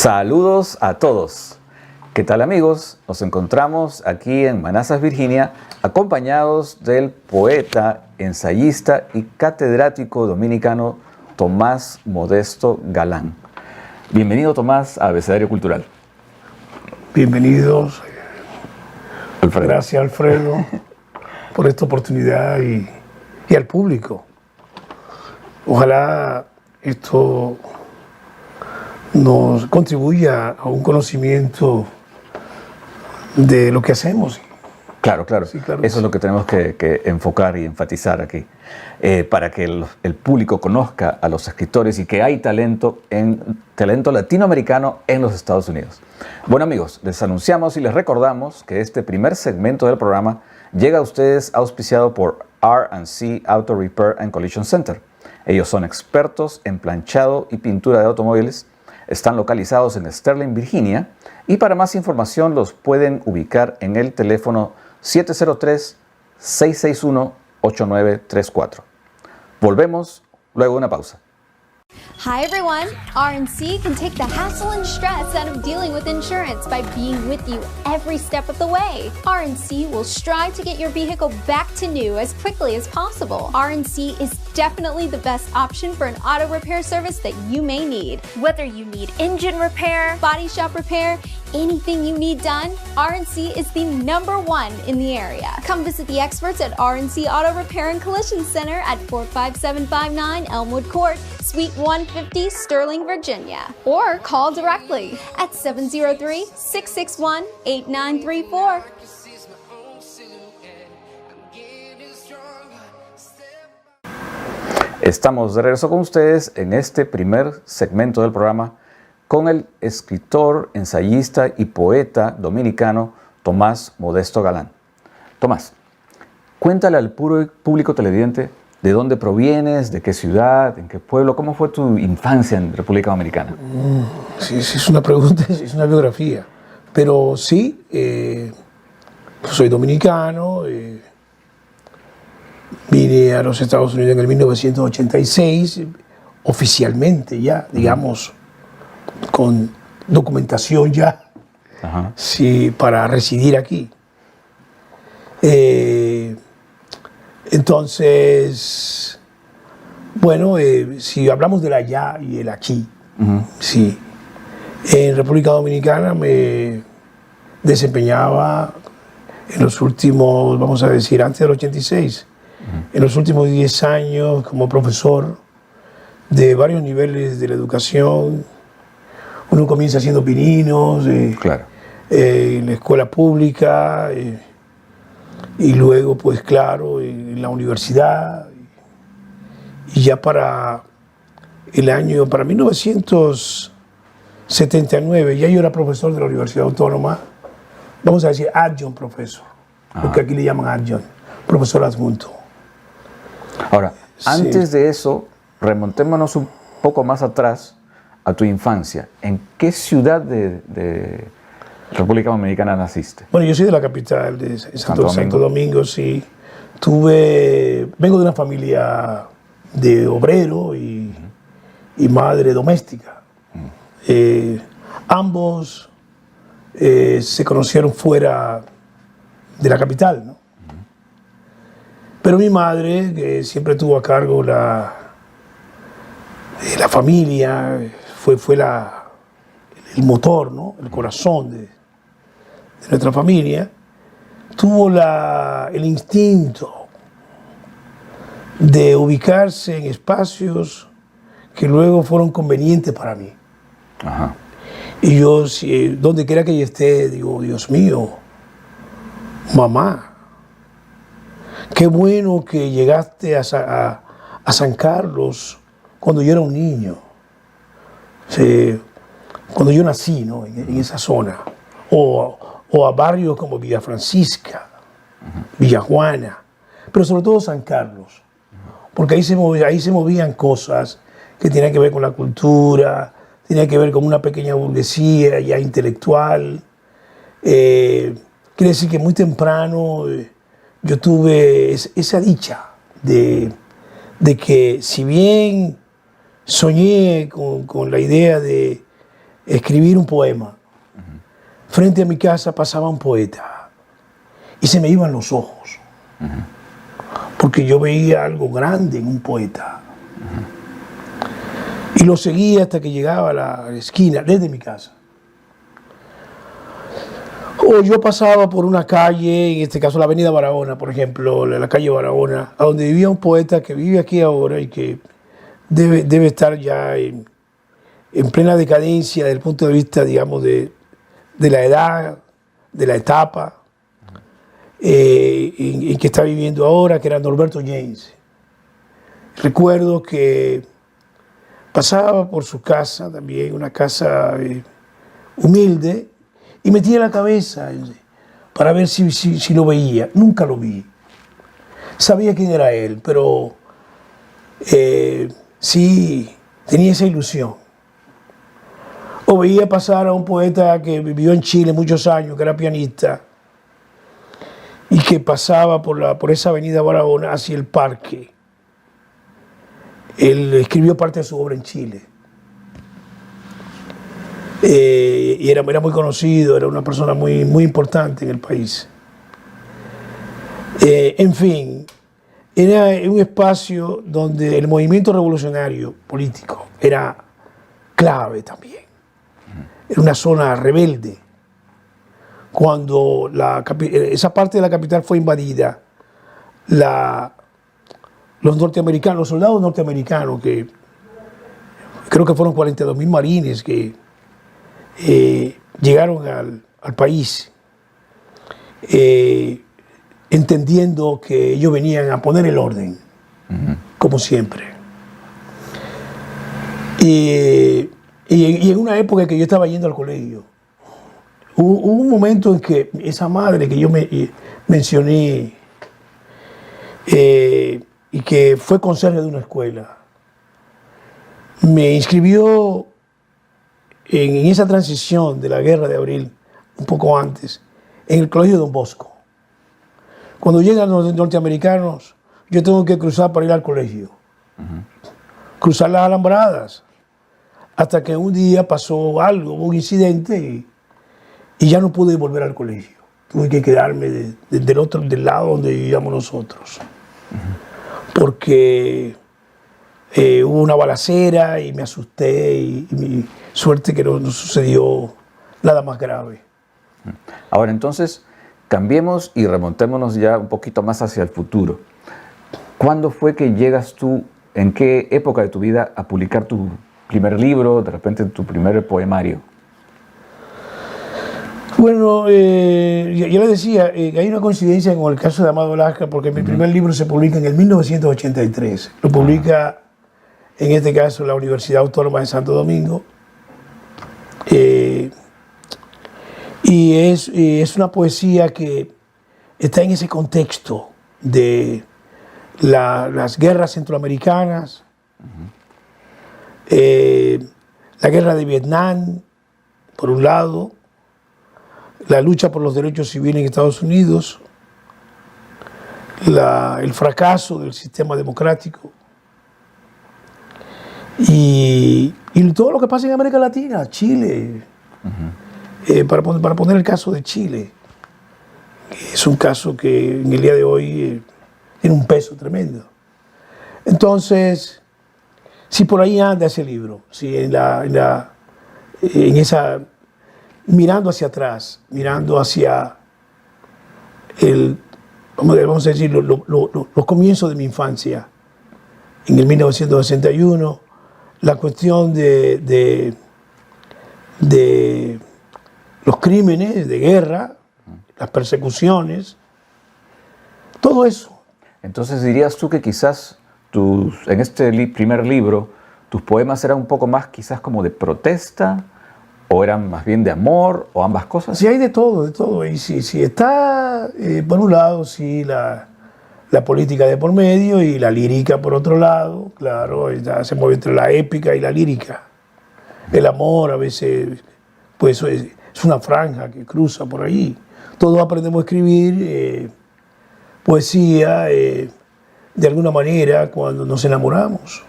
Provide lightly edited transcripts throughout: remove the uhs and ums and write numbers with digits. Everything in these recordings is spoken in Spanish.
Saludos a todos. ¿Qué tal, amigos? Nos encontramos aquí en Manassas, Virginia, acompañados del poeta, ensayista y catedrático dominicano Tomás Modesto Galán. Bienvenido, Tomás, a Abecedario Cultural. Bienvenidos. Alfredo. Gracias, Alfredo, por esta oportunidad y al público. Ojalá esto nos contribuya a un conocimiento de lo que hacemos. Claro. Sí, claro. Eso es lo que tenemos que enfocar y enfatizar aquí, para que el público conozca a los escritores y que hay talento latinoamericano en los Estados Unidos. Bueno, amigos, les anunciamos y les recordamos que este primer segmento del programa llega a ustedes auspiciado por R&C Auto Repair and Collision Center. Ellos son expertos en planchado y pintura de automóviles. Están localizados en Sterling, Virginia, y para más información los pueden ubicar en el teléfono 703-661-8934. Volvemos luego de una pausa. Hi everyone! R&C can take the hassle and stress out of dealing with insurance by being with you every step of the way. R&C will strive to get your vehicle back to new as quickly as possible. R&C is definitely the best option for an auto repair service that you may need. Whether you need engine repair, body shop repair, anything you need done, R&C is the #1 in the area. Come visit the experts at R&C Auto Repair and Collision Center at 45759 Elmwood Court, Suite 150, Sterling, Virginia. Or call directly at 703-661-8934. Estamos de regreso con ustedes en este primer segmento del programa con el escritor, ensayista y poeta dominicano Tomás Modesto Galán. Tomás, cuéntale al público televidente de dónde provienes, de qué ciudad, en qué pueblo, cómo fue tu infancia en República Dominicana. Sí, es una pregunta, es una biografía. Pero sí, soy dominicano, vine a los Estados Unidos en el 1986, oficialmente ya, digamos, con documentación ya, sí, para residir aquí. Entonces, bueno, si hablamos del allá y el aquí, sí, en República Dominicana me desempeñaba en los últimos, vamos a decir, antes del 86, en los últimos 10 años como profesor de varios niveles de la educación. Uno comienza haciendo pininos Claro. En la escuela pública y luego, pues claro, en la universidad. Y ya para 1979, ya yo era profesor de la Universidad Autónoma, vamos a decir adjunct profesor, porque aquí le llaman adjunct, profesor adjunto. Ahora, Sí. antes de eso, remontémonos un poco más atrás a tu infancia. ¿En qué ciudad de República Dominicana naciste? Bueno, yo soy de la capital, de Santo Santo Domingo, sí. Vengo de una familia de obrero y madre doméstica. Ambos se conocieron fuera de la capital, ¿no? Pero mi madre, que siempre tuvo a cargo la familia, fue el motor, ¿no? El corazón de nuestra familia, tuvo el instinto de ubicarse en espacios que luego fueron convenientes para mí. Y yo, donde quiera que yo esté, digo, Dios mío, mamá, qué bueno que llegaste a San Carlos cuando yo era un niño. Sí, cuando yo nací, ¿no? en esa zona. O a barrios como Villa Francisca, Villa Juana, pero sobre todo San Carlos. Porque ahí se movían cosas que tenían que ver con la cultura, tenían que ver con una pequeña burguesía ya intelectual. Quiere decir que muy temprano yo tuve esa dicha de que, si bien soñé con la idea de escribir un poema. Frente a mi casa pasaba un poeta y se me iban los ojos, porque yo veía algo grande en un poeta. Y lo seguía hasta que llegaba a la esquina, desde mi casa. O yo pasaba por una calle, en este caso la avenida Barahona, por ejemplo, la calle Barahona, a donde vivía un poeta que vive aquí ahora y que debe estar ya en plena decadencia desde el punto de vista, digamos, de la edad, de la etapa en que está viviendo ahora, que era Norberto James. Recuerdo que pasaba por su casa también, una casa humilde, y metía la cabeza para ver si lo veía. Nunca lo vi. Sabía quién era él, pero sí tenía esa ilusión. O veía pasar a un poeta que vivió en Chile muchos años, que era pianista, y que pasaba por esa avenida Barahona hacia el parque. Él escribió parte de su obra en Chile. Y era muy conocido, era una persona muy importante en el país. En fin, era un espacio donde el movimiento revolucionario político era clave también. Era una zona rebelde. Cuando esa parte de la capital fue invadida, los norteamericanos, los soldados norteamericanos, que creo que fueron 42.000 marines que llegaron al país, entendiendo que ellos venían a poner el orden, como siempre. Y en una época en que yo estaba yendo al colegio, hubo un momento en que esa madre que yo mencioné y que fue conserje de una escuela, me inscribió en esa transición de la guerra de abril, un poco antes, en el colegio Don Bosco. Cuando llegan los norteamericanos, yo tengo que cruzar para ir al colegio, cruzar las alambradas, hasta que un día pasó algo, hubo un incidente y ya no pude volver al colegio. Tuve que quedarme del lado donde vivíamos nosotros, porque hubo una balacera y me asusté y mi suerte que no sucedió nada más grave. Ahora entonces, cambiemos y remontémonos ya un poquito más hacia el futuro. ¿Cuándo fue que llegas tú, en qué época de tu vida, a publicar tu primer libro, de repente tu primer poemario? Bueno, yo le decía, hay una coincidencia con el caso de Amado Lasca, porque mi primer libro se publica en el 1983. Lo publica, en este caso, la Universidad Autónoma de Santo Domingo. Y es una poesía que está en ese contexto de las guerras centroamericanas, la guerra de Vietnam, por un lado, la lucha por los derechos civiles en Estados Unidos, el fracaso del sistema democrático y todo lo que pasa en América Latina, Chile, para poner el caso de Chile, es un caso que en el día de hoy tiene un peso tremendo. Entonces, si por ahí anda ese libro, si en esa, mirando hacia atrás, mirando hacia vamos a decir, los comienzos de mi infancia, en el 1961, la cuestión de los crímenes de guerra, las persecuciones, todo eso. Entonces dirías tú que quizás en este primer libro, tus poemas eran un poco más quizás como de protesta, o eran más bien de amor, o ambas cosas. Sí, hay de todo, de todo. Y si está, por un lado, sí, la política de por medio y la lírica por otro lado, claro, ya se mueve entre la épica y la lírica. El amor a veces, pues es una franja que cruza por ahí. Todos aprendemos a escribir poesía de alguna manera cuando nos enamoramos.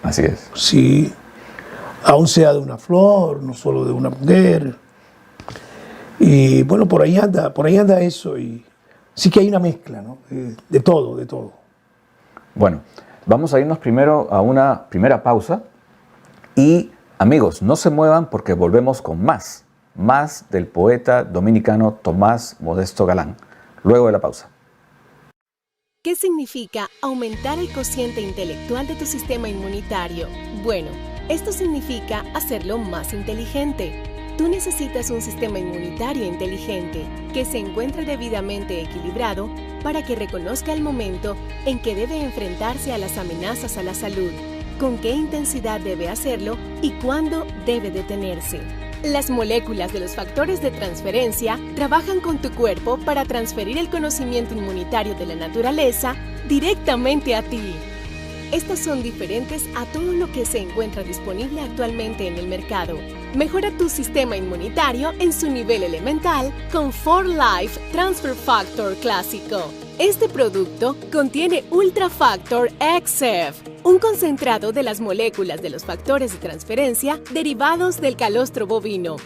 Así es. Sí. aún sea de una flor, no solo de una mujer. Y bueno, por ahí anda eso. Y sí que hay una mezcla, ¿no? De todo, de todo. Bueno, vamos a irnos primero a una primera pausa. Y amigos, no se muevan porque volvemos con más del poeta dominicano Tomás Modesto Galán, luego de la pausa. ¿Qué significa aumentar el cociente intelectual de tu sistema inmunitario? Bueno, esto significa hacerlo más inteligente. Tú necesitas un sistema inmunitario inteligente que se encuentre debidamente equilibrado para que reconozca el momento en que debe enfrentarse a las amenazas a la salud, con qué intensidad debe hacerlo y cuándo debe detenerse. Las moléculas de los factores de transferencia trabajan con tu cuerpo para transferir el conocimiento inmunitario de la naturaleza directamente a ti. Estas son diferentes a todo lo que se encuentra disponible actualmente en el mercado. Mejora tu sistema inmunitario en su nivel elemental con 4Life Transfer Factor clásico. Este producto contiene Ultra Factor XF, un concentrado de las moléculas de los factores de transferencia derivados del calostro bovino.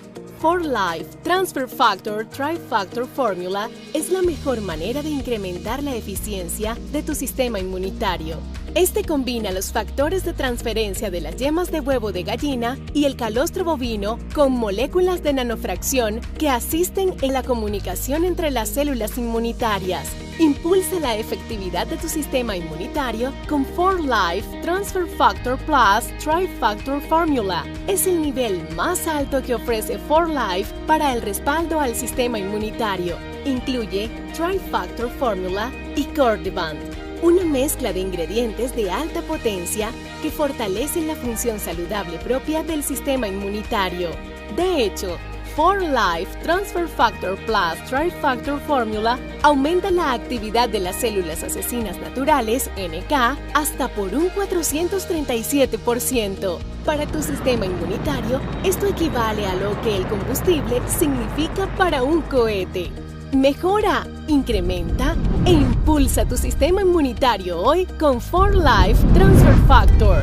4Life Transfer Factor Trifactor Formula es la mejor manera de incrementar la eficiencia de tu sistema inmunitario. Este combina los factores de transferencia de las yemas de huevo de gallina y el calostro bovino con moléculas de nanofracción que asisten en la comunicación entre las células inmunitarias. Impulsa la efectividad de tu sistema inmunitario con 4Life Transfer Factor Plus Trifactor Formula. Es el nivel más alto que ofrece 4Life para el respaldo al sistema inmunitario. Incluye Trifactor Formula y Cordiband, una mezcla de ingredientes de alta potencia que fortalecen la función saludable propia del sistema inmunitario. De hecho, 4Life Transfer Factor Plus Trifactor Formula aumenta la actividad de las células asesinas naturales, NK, hasta por un 437%. Para tu sistema inmunitario, esto equivale a lo que el combustible significa para un cohete. Mejora, incrementa e impulsa tu sistema inmunitario hoy con 4Life Transfer Factor.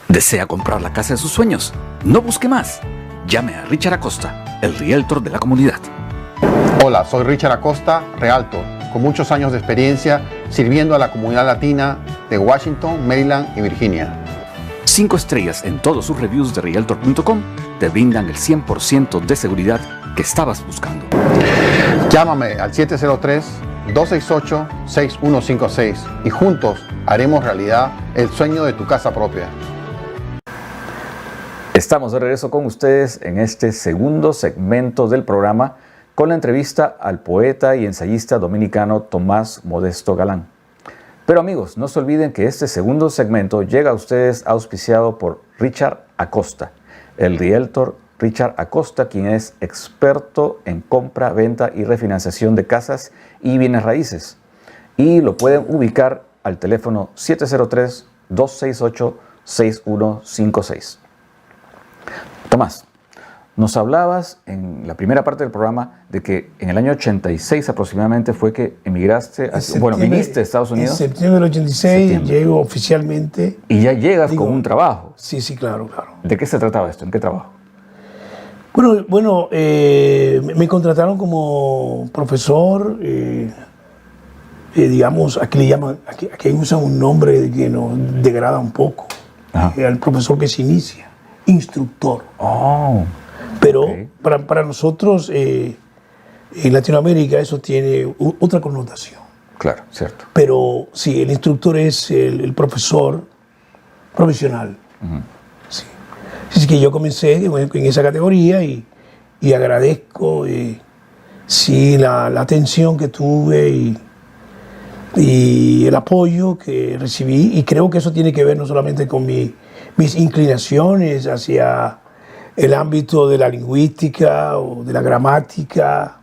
¿Desea comprar la casa de sus sueños? No busque más. Llame a Richard Acosta, el realtor de la comunidad. Hola, soy Richard Acosta, realtor, con muchos años de experiencia sirviendo a la comunidad latina de Washington, Maryland y Virginia. 5 estrellas en todos sus reviews de realtor.com te brindan el 100% de seguridad que estabas buscando. Llámame al 703-268-6156 y juntos haremos realidad el sueño de tu casa propia. Estamos de regreso con ustedes en este segundo segmento del programa con la entrevista al poeta y ensayista dominicano Tomás Modesto Galán. Pero amigos, no se olviden que este segundo segmento llega a ustedes auspiciado por Richard Acosta, el realtor Richard Acosta, quien es experto en compra, venta y refinanciación de casas y bienes raíces. Y lo pueden ubicar al teléfono 703-268-6156. Tomás, nos hablabas en la primera parte del programa de que en el año 86 aproximadamente fue que emigraste, viniste a Estados Unidos. En septiembre del 86 llego oficialmente. Y ya llegas con un trabajo. Sí, claro. ¿De qué se trataba esto? ¿En qué trabajo? Bueno, me contrataron como profesor, digamos, aquí le llaman, aquí usan un nombre que nos degrada un poco, al profesor que se inicia, instructor. Pero para nosotros en Latinoamérica eso tiene otra connotación. Claro, cierto. Pero sí, el instructor es el profesor profesional. Sí. Así que yo comencé en esa categoría y agradezco la atención que tuve y el apoyo que recibí. Y creo que eso tiene que ver no solamente con mis inclinaciones hacia el ámbito de la lingüística o de la gramática,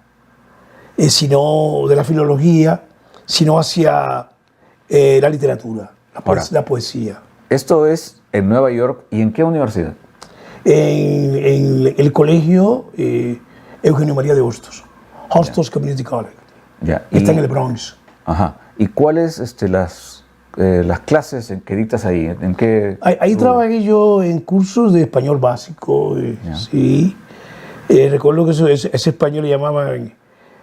sino de la filología, sino hacia la literatura, la poesía. Esto es en Nueva York. ¿Y en qué universidad? en el colegio Eugenio María de Hostos, Hostos Community College. Ya. Está en el Bronx. Ajá. ¿Y cuáles las clases que dictas ahí? ¿En qué? Ahí trabajé yo en cursos de español básico, sí. Recuerdo que ese español le llamaban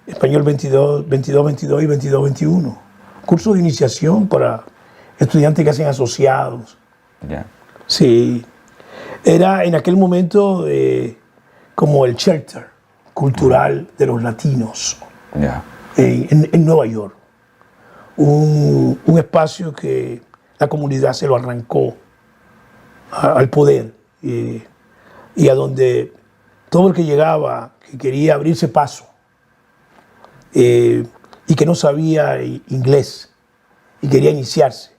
español 22 y 22-21. Cursos de iniciación para estudiantes que hacen asociados. Ya. Sí. Era en aquel momento como el shelter cultural de los latinos Ya. en Nueva York. Un espacio que la comunidad se lo arrancó al poder y a donde todo el que llegaba, que quería abrirse paso y que no sabía inglés y quería iniciarse,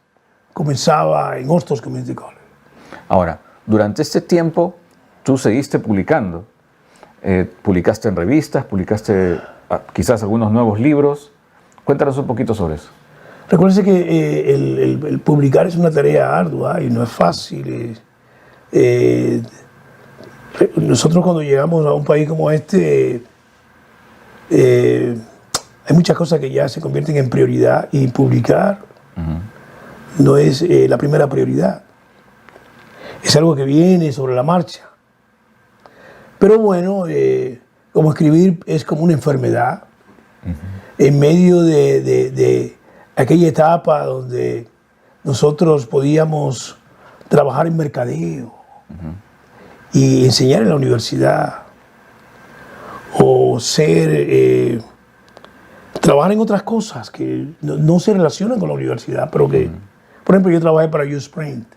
comenzaba en Hostos Community College. Ahora, durante este tiempo, tú seguiste publicando. Publicaste en revistas, publicaste quizás algunos nuevos libros. Cuéntanos un poquito sobre eso. Recuérdense que el publicar es una tarea ardua y no es fácil. Nosotros cuando llegamos a un país como este, hay muchas cosas que ya se convierten en prioridad y publicar no es la primera prioridad. Es algo que viene sobre la marcha. Pero bueno, como escribir es como una enfermedad. En medio de aquella etapa donde nosotros podíamos trabajar en mercadeo y enseñar en la universidad o trabajar en otras cosas que no se relacionan con la universidad, pero que, por ejemplo, yo trabajé para USprint,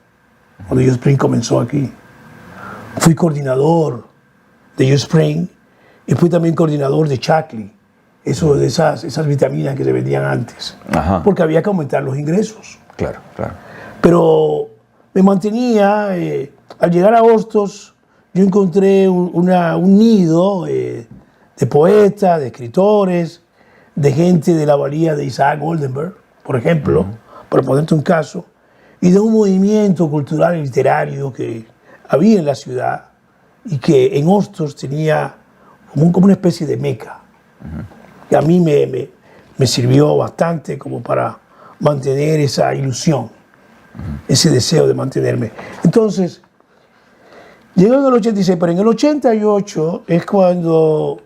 cuando USprint comenzó aquí. Fui coordinador de USprint y fui también coordinador de Shaklee, de esas vitaminas que se vendían antes, porque había que aumentar los ingresos. Claro, claro. Pero me mantenía, al llegar a Hostos, yo encontré un nido de poetas, de escritores, de gente de la valía de Isaac Goldenberg, por ejemplo, para ponerte un caso, y de un movimiento cultural y literario que había en la ciudad y que en Hostos tenía como una especie de meca. Y a mí me sirvió bastante como para mantener esa ilusión, ese deseo de mantenerme. Entonces, llegó en el 86, pero en el 88 es cuando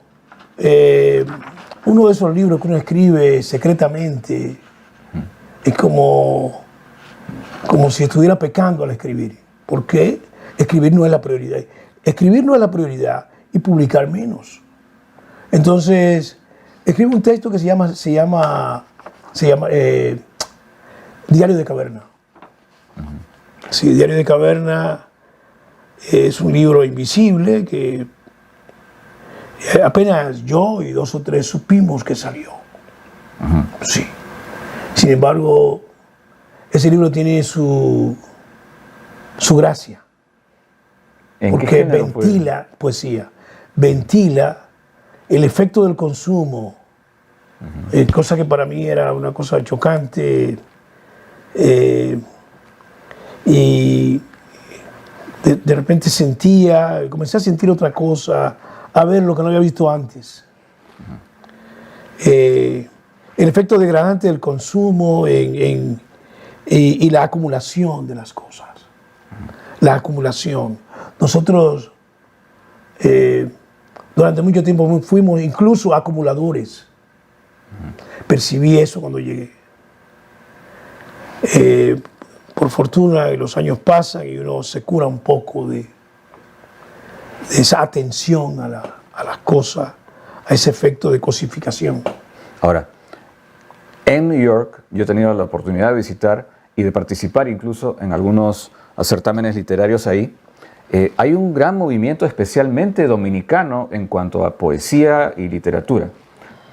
uno de esos libros que uno escribe secretamente es como si estuviera pecando al escribir. ¿Por qué? Escribir no es la prioridad. Escribir no es la prioridad y publicar menos. Entonces, escribo un texto que se llama Diario de Caverna. Sí, Diario de Caverna es un libro invisible que apenas yo y 2 o 3 supimos que salió. Sí. Sin embargo, ese libro tiene su gracia. Porque ventila poesía, ventila el efecto del consumo, cosa que para mí era una cosa chocante, y de repente comencé a sentir otra cosa, a ver lo que no había visto antes. El efecto degradante del consumo y la acumulación de las cosas. La acumulación. Nosotros durante mucho tiempo fuimos incluso acumuladores. Percibí eso cuando llegué. Por fortuna los años pasan y uno se cura un poco de esa atención a las cosas, a ese efecto de cosificación. Ahora, en New York yo he tenido la oportunidad de visitar y de participar incluso en algunos certámenes literarios ahí. Hay un gran movimiento especialmente dominicano en cuanto a poesía y literatura.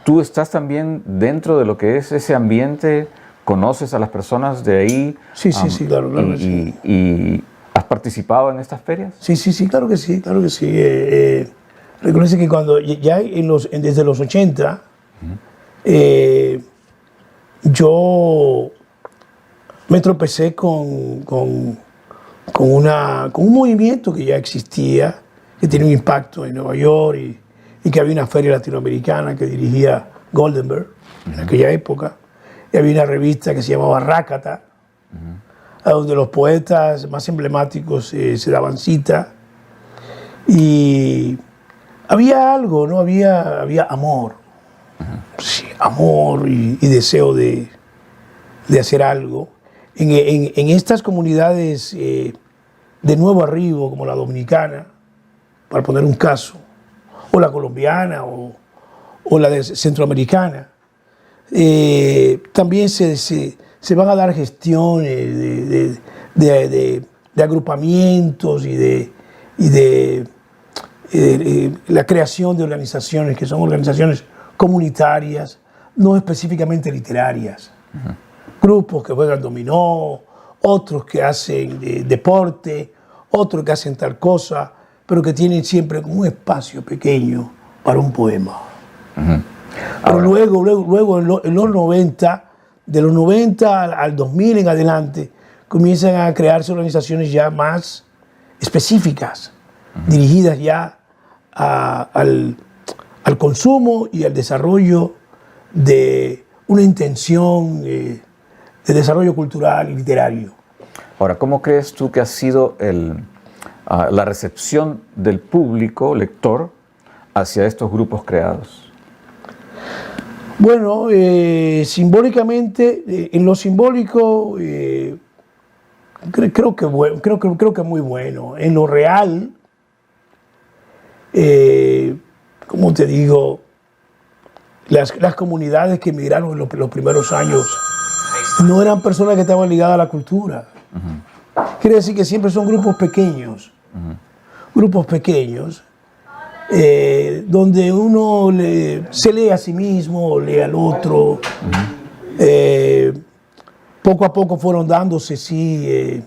¿Tú estás también dentro de lo que es ese ambiente? ¿Conoces a las personas de ahí? Sí, claro. ¿Y has participado en estas ferias? Sí, claro que sí. Reconoce que cuando ya desde los 80, yo me tropecé con con un movimiento que ya existía, que tenía un impacto en Nueva York y que había una feria latinoamericana que dirigía Goldenberg en aquella época. Y había una revista que se llamaba Rácata, a donde los poetas más emblemáticos se daban cita. Y había algo, ¿no? Había amor. Sí, amor y deseo de hacer algo. En estas comunidades de nuevo arribo, como la dominicana, para poner un caso, o la colombiana o la centroamericana, también se van a dar gestiones de agrupamientos y de la creación de organizaciones que son organizaciones comunitarias, no específicamente literarias. Grupos que juegan dominó, otros que hacen deporte, otros que hacen tal cosa, pero que tienen siempre un espacio pequeño para un poema. Pero luego en los 90, de los 90 al 2000 en adelante, comienzan a crearse organizaciones ya más específicas, dirigidas ya al consumo y al desarrollo de una intención de desarrollo cultural y literario. Ahora, ¿cómo crees tú que ha sido la recepción del público lector hacia estos grupos creados? Bueno, simbólicamente, en lo simbólico, creo que muy bueno. En lo real, como te digo, las comunidades que emigraron en los primeros años no eran personas que estaban ligadas a la cultura. Quiere decir que siempre son grupos pequeños, donde uno se lee a sí mismo, lee al otro. Poco a poco fueron dándose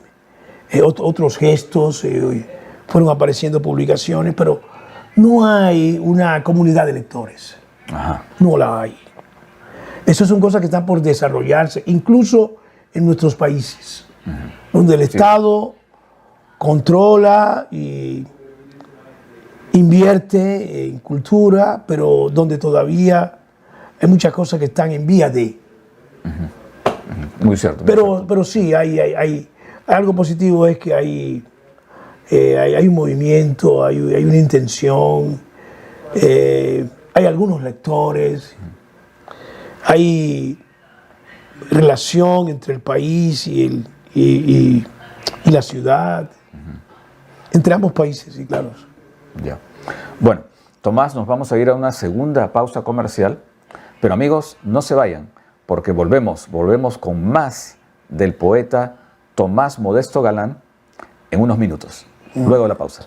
otros gestos, fueron apareciendo publicaciones, pero no hay una comunidad de lectores. No la hay. Esas son cosas que están por desarrollarse, incluso en nuestros países, donde el Estado controla y invierte en cultura, pero donde todavía hay muchas cosas que están en vía de. Muy cierto. Pero sí, hay algo positivo, es que hay un movimiento, hay una intención, hay algunos lectores, hay relación entre el país y la ciudad, entre ambos países, sí, claro. Ya. Bueno, Tomás, nos vamos a ir a una segunda pausa comercial, pero amigos, no se vayan, porque volvemos con más del poeta Tomás Modesto Galán en unos minutos, luego de la pausa.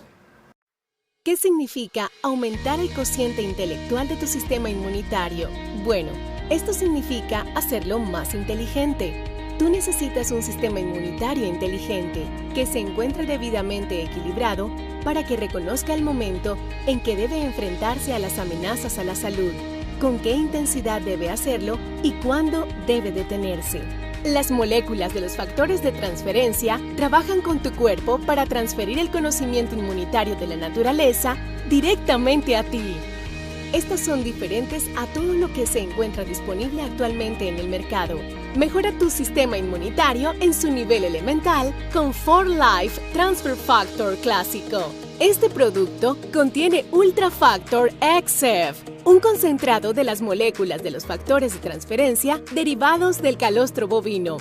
¿Qué significa aumentar el cociente intelectual de tu sistema inmunitario? Bueno, esto significa hacerlo más inteligente. Tú necesitas un sistema inmunitario inteligente que se encuentre debidamente equilibrado para que reconozca el momento en que debe enfrentarse a las amenazas a la salud, con qué intensidad debe hacerlo y cuándo debe detenerse. Las moléculas de los factores de transferencia trabajan con tu cuerpo para transferir el conocimiento inmunitario de la naturaleza directamente a ti. Estas son diferentes a todo lo que se encuentra disponible actualmente en el mercado. Mejora tu sistema inmunitario en su nivel elemental con 4Life Transfer Factor clásico. Este producto contiene Ultra Factor XF, un concentrado de las moléculas de los factores de transferencia derivados del calostro bovino.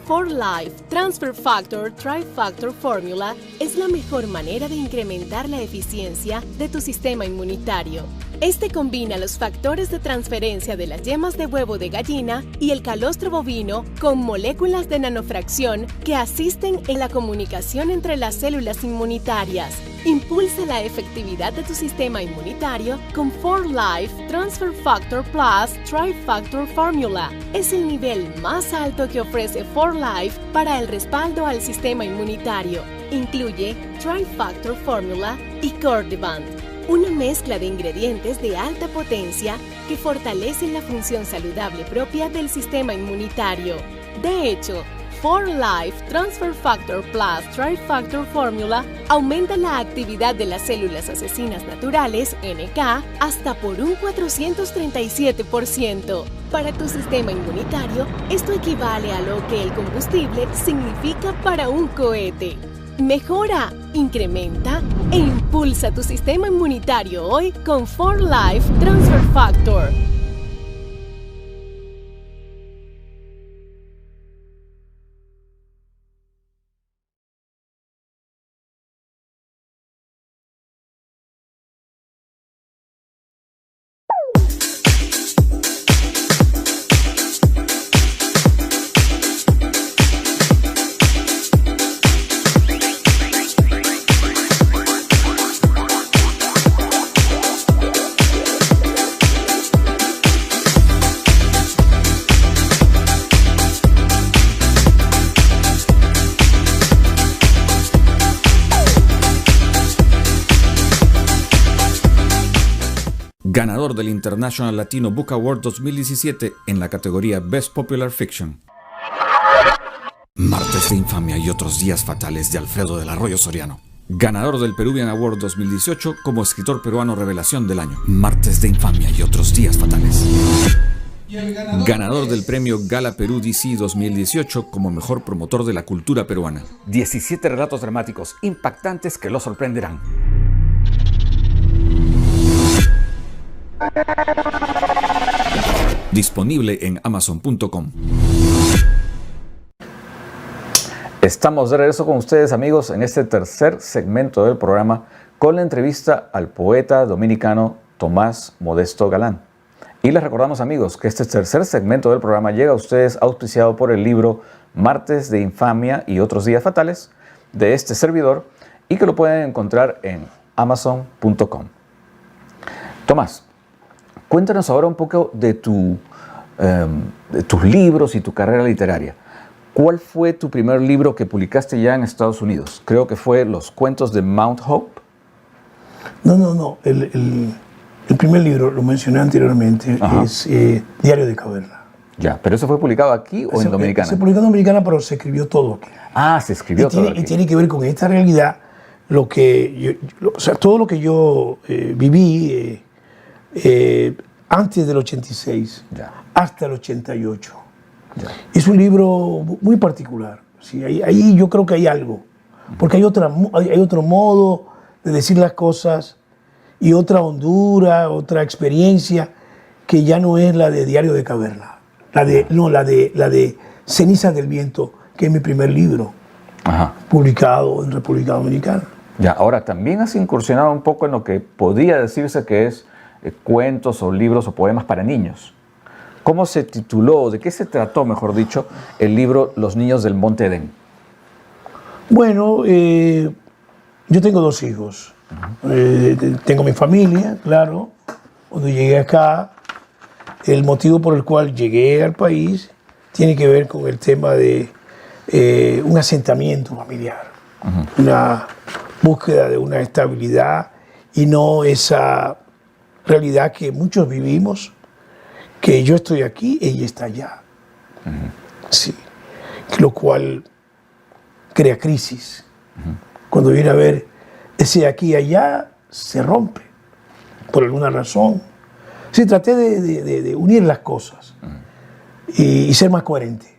4Life Transfer Factor Trifactor Formula es la mejor manera de incrementar la eficiencia de tu sistema inmunitario. Este combina los factores de transferencia de las yemas de huevo de gallina y el calostro bovino con moléculas de nanofracción que asisten en la comunicación entre las células inmunitarias. Impulsa la efectividad de tu sistema inmunitario con 4Life Transfer Factor Plus Trifactor Formula. Es el nivel más alto que ofrece 4Life para el respaldo al sistema inmunitario. Incluye Trifactor Formula y Cordiband, una mezcla de ingredientes de alta potencia que fortalecen la función saludable propia del sistema inmunitario. De hecho, For Life Transfer Factor Plus Trifactor Formula aumenta la actividad de las células asesinas naturales, NK, hasta por un 437%. Para tu sistema inmunitario, esto equivale a lo que el combustible significa para un cohete. Mejora, incrementa e impulsa tu sistema inmunitario hoy con For Life Transfer Factor. Ganador del International Latino Book Award 2017 en la categoría Best Popular Fiction. Martes de Infamia y otros días fatales de Alfredo del Arroyo Soriano. Ganador del Peruvian Award 2018 como escritor peruano revelación del año. Martes de Infamia y otros días fatales. Ganador del premio Gala Perú DC 2018 como mejor promotor de la cultura peruana. 17 relatos dramáticos impactantes que lo sorprenderán. Disponible en Amazon.com. Estamos de regreso con ustedes, amigos, en este tercer segmento del programa con la entrevista al poeta dominicano Tomás Modesto Galán. Y les recordamos, amigos, que este tercer segmento del programa llega a ustedes auspiciado por el libro Martes de Infamia y otros días fatales de este servidor y que lo pueden encontrar en Amazon.com. Tomás, cuéntanos ahora un poco de tus libros y tu carrera literaria. ¿Cuál fue tu primer libro que publicaste ya en Estados Unidos? Creo que fue Los cuentos de Mount Hope. No. El primer libro, lo mencioné anteriormente, es Diario de Caverna. Ya, ¿pero eso fue publicado aquí o en Dominicana? Se publicó en Dominicana, pero se escribió todo aquí. Ah, se escribió todo aquí. Y tiene que ver con esta realidad, todo lo que yo viví antes del 86 hasta el 88. Es un libro muy particular. ¿Sí? Ahí yo creo que hay algo, porque hay otro modo de decir las cosas y otra hondura, otra experiencia que ya no es la de Diario de Caverna, la de Cenizas del Viento, que es mi primer libro publicado en República Dominicana. Ya, ahora también has incursionado un poco en lo que podría decirse que es cuentos o libros o poemas para niños. ¿Cómo se tituló, de qué se trató, mejor dicho, el libro Los niños del Monte Edén? Bueno, yo tengo 2 hijos. Tengo mi familia, claro. Cuando llegué acá, el motivo por el cual llegué al país tiene que ver con el tema de un asentamiento familiar, una búsqueda de una estabilidad y no esa realidad que muchos vivimos, que yo estoy aquí, ella está allá. Sí. Lo cual crea crisis. Cuando viene a ver ese aquí y allá, se rompe por alguna razón. Sí, traté de unir las cosas y ser más coherente.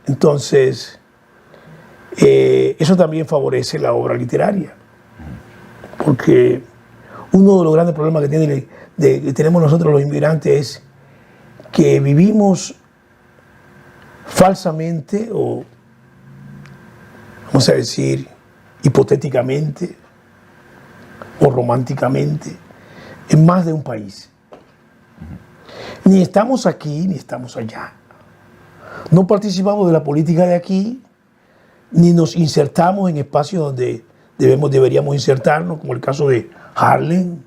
Entonces, eso también favorece la obra literaria. Porque uno de los grandes problemas que tenemos nosotros los inmigrantes es que vivimos falsamente o, vamos a decir, hipotéticamente o románticamente en más de un país. Ni estamos aquí ni estamos allá. No participamos de la política de aquí, ni nos insertamos en espacios donde deberíamos insertarnos, como el caso de Harlem.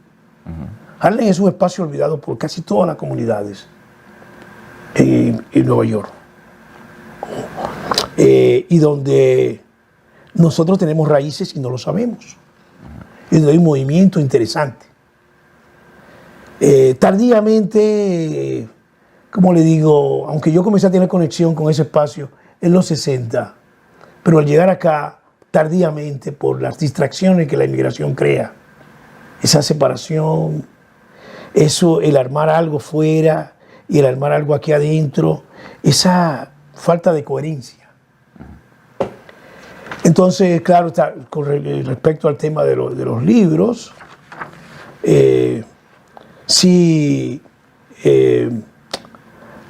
Harlem es un espacio olvidado por casi todas las comunidades en Nueva York. Y donde nosotros tenemos raíces y no lo sabemos. Y donde hay un movimiento interesante. Tardíamente, como le digo, aunque yo comencé a tener conexión con ese espacio en los 60, pero al llegar acá tardíamente por las distracciones que la inmigración crea, esa separación, eso, el armar algo fuera y el armar algo aquí adentro, esa falta de coherencia. Entonces, claro, con respecto al tema de los libros, sí,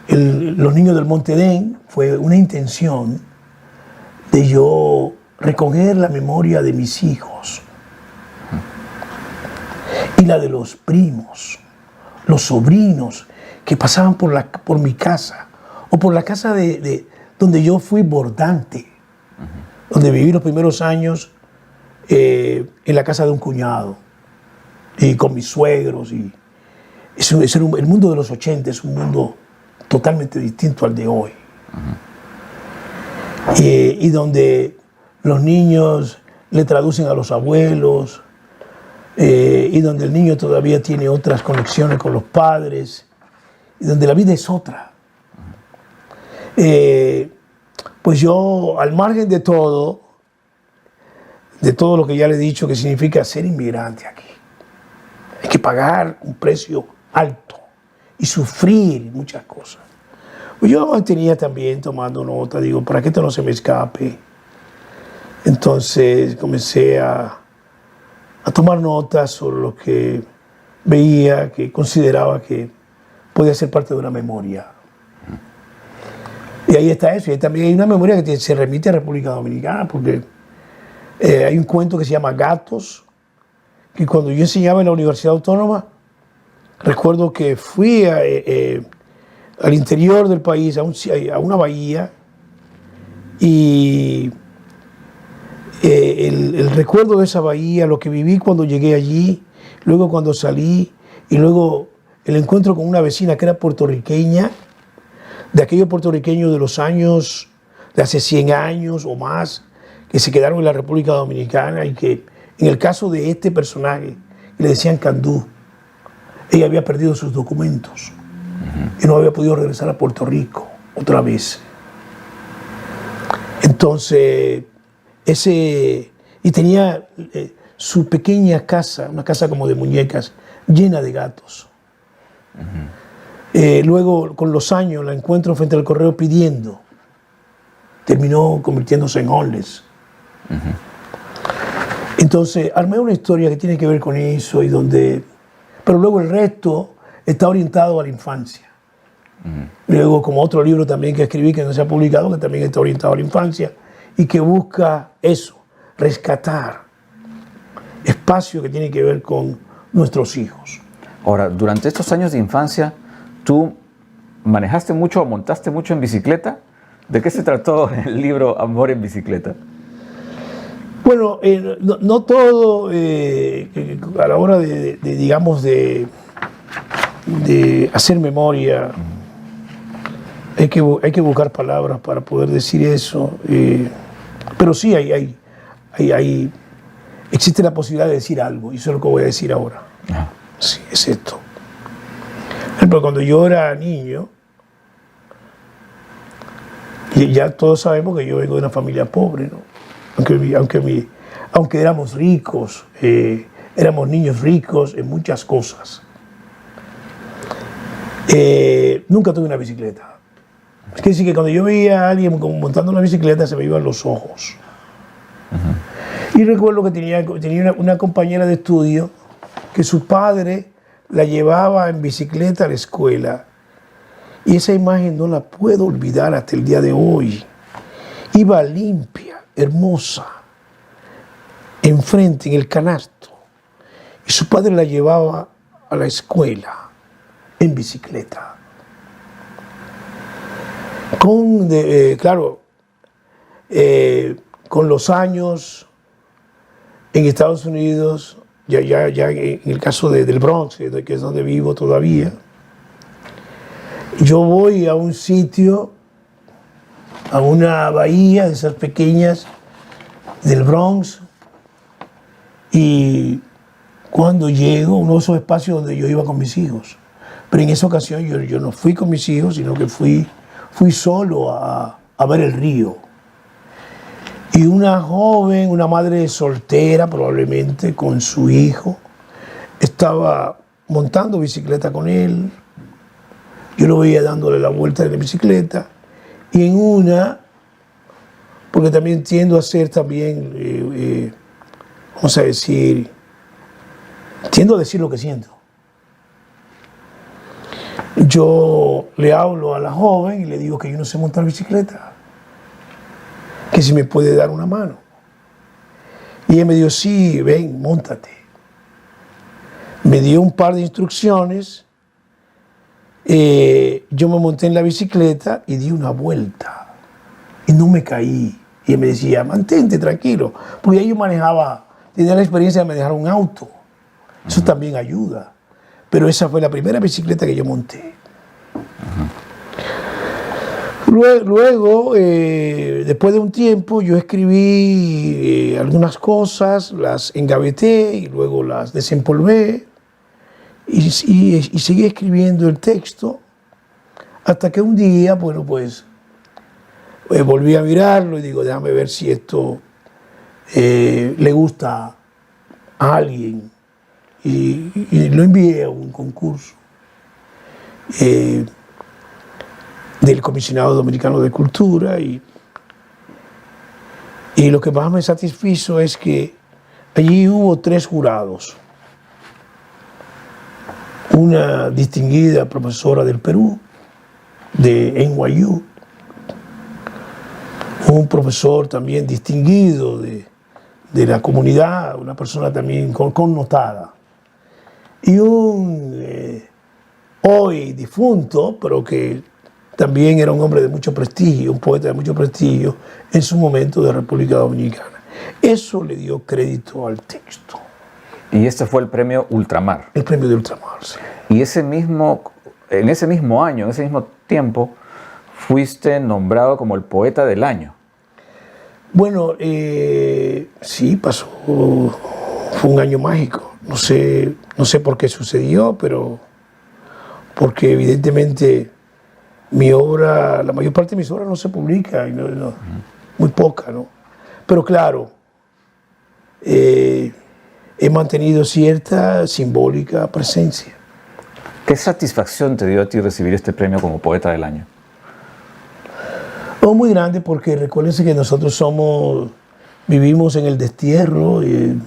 Los niños del Monte Edén fue una intención de yo recoger la memoria de mis hijos y la de los primos, los sobrinos que pasaban por mi casa o por la casa donde yo fui bordante, donde viví los primeros años en la casa de un cuñado y con mis suegros. Y el mundo de los 80 es un mundo totalmente distinto al de hoy. Y donde los niños le traducen a los abuelos, y donde el niño todavía tiene otras conexiones con los padres, y donde la vida es otra. Pues yo, al margen de todo lo que ya le he dicho que significa ser inmigrante aquí, hay que pagar un precio alto y sufrir muchas cosas. Pues yo mantenía también tomando nota, digo, para que esto no se me escape. Entonces comencé a tomar notas sobre lo que veía, que consideraba que podía ser parte de una memoria. Y ahí está eso. Y también hay una memoria que se remite a República Dominicana, porque hay un cuento que se llama Gatos, que cuando yo enseñaba en la Universidad Autónoma, recuerdo que fui al interior del país, a una bahía, y el recuerdo de esa bahía, lo que viví cuando llegué allí, luego cuando salí, y luego el encuentro con una vecina que era puertorriqueña, de aquellos puertorriqueños de los años, de hace 100 años o más, que se quedaron en la República Dominicana, y que en el caso de este personaje, le decían Candú, ella había perdido sus documentos y no había podido regresar a Puerto Rico otra vez. Entonces, y tenía su pequeña casa, una casa como de muñecas, llena de gatos. Luego, con los años, la encuentro frente al correo pidiendo. Terminó convirtiéndose en homeless. Entonces, armé una historia que tiene que ver con eso, pero luego el resto está orientado a la infancia. Luego, como otro libro también que escribí, que no se ha publicado, que también está orientado a la infancia, y que busca eso, rescatar espacio que tiene que ver con nuestros hijos. Ahora, durante estos años de infancia, ¿tú manejaste mucho o montaste mucho en bicicleta? ¿De qué se trató el libro Amor en Bicicleta? Bueno, no todo, a la hora de hacer memoria, hay que buscar palabras para poder decir eso, pero sí existe la posibilidad de decir algo, y eso es lo que voy a decir ahora. Sí, es esto. Pero cuando yo era niño, y ya todos sabemos que yo vengo de una familia pobre, ¿no? Aunque éramos ricos, éramos niños ricos en muchas cosas. Nunca tuve una bicicleta. Es decir, que cuando yo veía a alguien montando una bicicleta se me iban los ojos. Y recuerdo que tenía una compañera de estudio que su padre la llevaba en bicicleta a la escuela. Y esa imagen no la puedo olvidar hasta el día de hoy. Iba limpia, hermosa, enfrente, en el canasto. Y su padre la llevaba a la escuela en bicicleta. Con los años en Estados Unidos, ya en el caso del Bronx, que es donde vivo todavía, yo voy a un sitio, a una bahía de esas pequeñas del Bronx, y cuando llego, uno de esos espacios donde yo iba con mis hijos. Pero en esa ocasión yo no fui con mis hijos, sino que fui solo a a ver el río. Y una joven, una madre soltera probablemente con su hijo, estaba montando bicicleta con él. Yo lo veía dándole la vuelta de la bicicleta. Y en una, porque también tiendo a ser también, vamos a decir, tiendo a decir lo que siento. Yo le hablo a la joven y le digo que yo no sé montar bicicleta, que si me puede dar una mano. Y ella me dijo, sí, ven, móntate. Me dio un par de instrucciones, yo me monté en la bicicleta y di una vuelta y no me caí. Y ella me decía, mantente tranquilo, porque ya yo manejaba, tenía la experiencia de manejar un auto, eso también ayuda. Pero esa fue la primera bicicleta que yo monté. Luego, después de un tiempo, yo escribí algunas cosas, las engaveté y luego las desempolvé y seguí escribiendo el texto hasta que un día, bueno, pues volví a mirarlo y digo, déjame ver si esto le gusta a alguien. Y lo envié a un concurso del Comisionado Dominicano de Cultura y lo que más me satisfizo es que allí hubo 3 jurados. Una distinguida profesora del Perú, de NYU, un profesor también distinguido de la comunidad, una persona también connotada, y un hoy difunto, pero que también era un hombre de mucho prestigio, un poeta de mucho prestigio en su momento de República Dominicana. Eso le dio crédito al texto. Y este fue el premio Ultramar. El premio de Ultramar, sí. Y en ese mismo año, en ese mismo tiempo, fuiste nombrado como el poeta del año. Bueno, sí, pasó, fue un año mágico. No sé por qué sucedió, pero porque evidentemente mi obra, la mayor parte de mis obras no se publica, muy poca, ¿no? Pero claro, he mantenido cierta simbólica presencia. ¿Qué satisfacción te dio a ti recibir este premio como poeta del año? Muy grande, porque recuérdense que nosotros vivimos en el destierro, en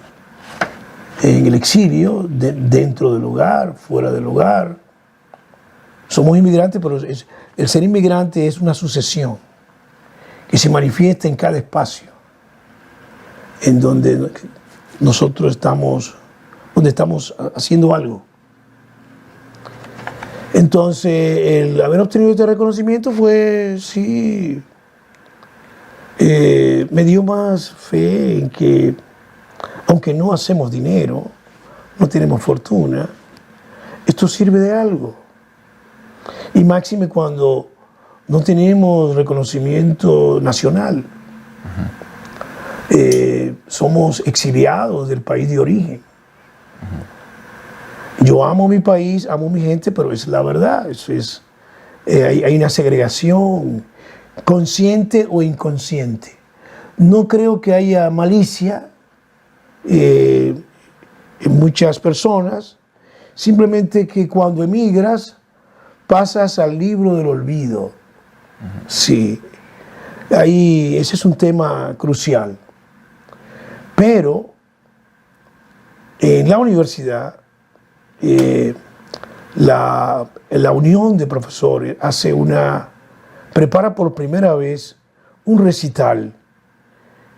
el exilio, dentro del hogar, fuera del hogar. Somos inmigrantes, pero el ser inmigrante es una sucesión que se manifiesta en cada espacio en donde nosotros estamos haciendo algo. Entonces, el haber obtenido este reconocimiento fue, sí, me dio más fe en que, aunque no hacemos dinero, no tenemos fortuna, esto sirve de algo. Y máxime cuando no tenemos reconocimiento nacional. Somos exiliados del país de origen. Yo amo mi país, amo mi gente, pero es la verdad. Hay una segregación consciente o inconsciente. No creo que haya malicia en muchas personas, simplemente que cuando emigras pasas al libro del olvido. Sí, ahí ese es un tema crucial. Pero en la universidad, la unión de profesores prepara por primera vez un recital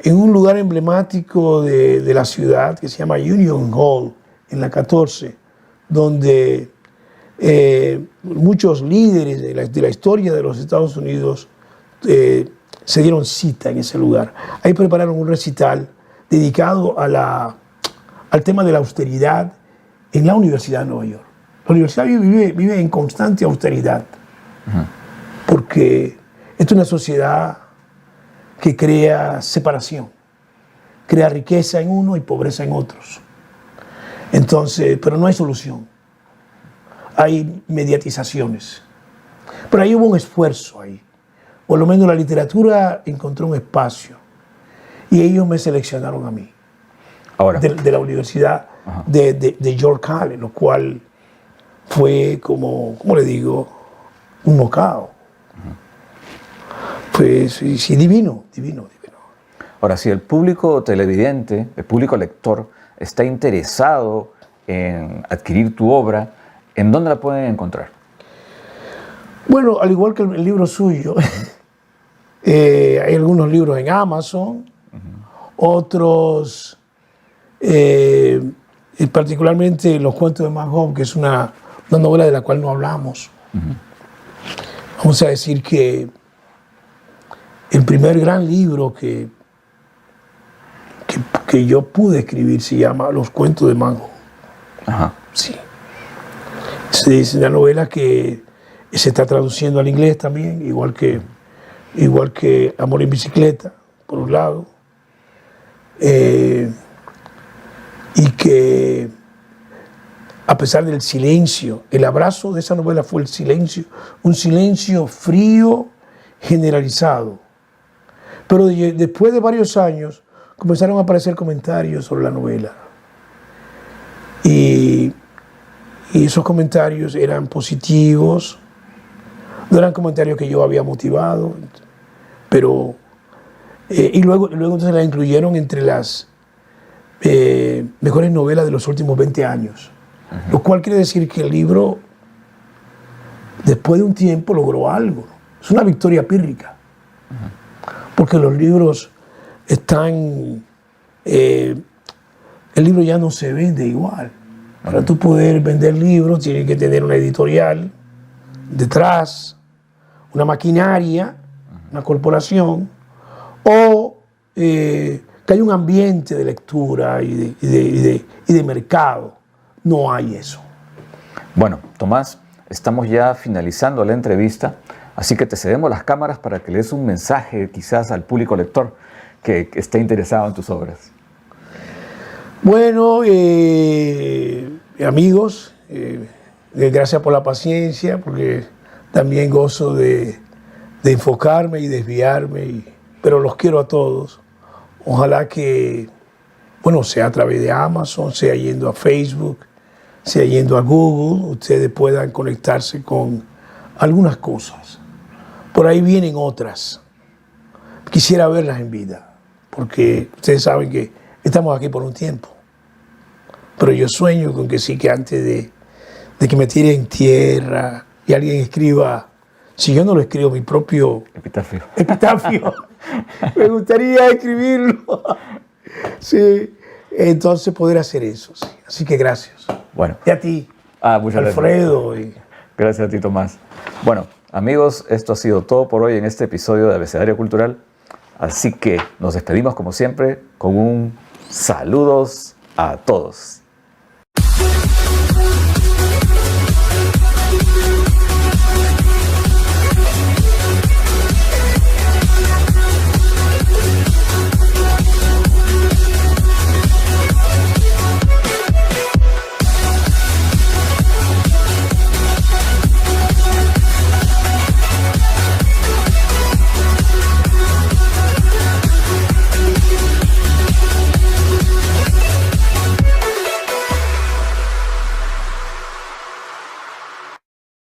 en un lugar emblemático de la ciudad que se llama Union Hall, en la 14, donde muchos líderes de la historia de los Estados Unidos se dieron cita en ese lugar. Ahí prepararon un recital dedicado al tema de la austeridad en la Universidad de Nueva York. La universidad vive en constante austeridad, porque es una sociedad que crea separación, crea riqueza en uno y pobreza en otros. Entonces, pero no hay solución. Hay mediatizaciones. Pero ahí hubo un esfuerzo ahí, por lo menos la literatura encontró un espacio y ellos me seleccionaron a mí. Ahora. De la Universidad de York College, lo cual fue como, ¿cómo le digo? Un knockout. Pues sí, divino. Ahora, si el público televidente, el público lector, está interesado en adquirir tu obra, ¿en dónde la pueden encontrar? Bueno, al igual que el libro suyo, hay algunos libros en Amazon, otros, particularmente Los cuentos de Manhoff, que es una novela de la cual no hablamos. Vamos a decir que el primer gran libro que yo pude escribir se llama Los cuentos de Manhoff. Sí. Es una novela que se está traduciendo al inglés también, igual que Amor en bicicleta, por un lado. Y que a pesar del silencio, el abrazo de esa novela fue el silencio, un silencio frío, generalizado. Pero después de varios años comenzaron a aparecer comentarios sobre la novela. Y esos comentarios eran positivos, no eran comentarios que yo había motivado, pero y luego entonces la incluyeron entre las mejores novelas de los últimos 20 años. Lo cual quiere decir que el libro, después de un tiempo, logró algo. Es una victoria pírrica. Porque los libros están... el libro ya no se vende igual. Para tú poder vender libros, tienes que tener una editorial detrás, una maquinaria, una corporación, o que haya un ambiente de lectura y de mercado. No hay eso. Bueno, Tomás, estamos ya finalizando la entrevista, así que te cedemos las cámaras para que le des un mensaje quizás al público lector que esté interesado en tus obras. Bueno, amigos, gracias por la paciencia, porque también gozo de enfocarme y desviarme, pero los quiero a todos. Ojalá que, bueno, sea a través de Amazon, sea yendo a Facebook, sea yendo a Google, ustedes puedan conectarse con algunas cosas. Por ahí vienen otras. Quisiera verlas en vida, porque ustedes saben que estamos aquí por un tiempo. Pero yo sueño con que sí, que antes de que me tire en tierra y alguien escriba, si yo no lo escribo, mi propio epitafio, me gustaría escribirlo. Sí, entonces poder hacer eso. Sí. Así que gracias. Bueno. Y a ti, muchas Alfredo. Gracias a ti, Tomás. Bueno, amigos, esto ha sido todo por hoy en este episodio de Abecedario Cultural. Así que nos despedimos como siempre con un saludos a todos.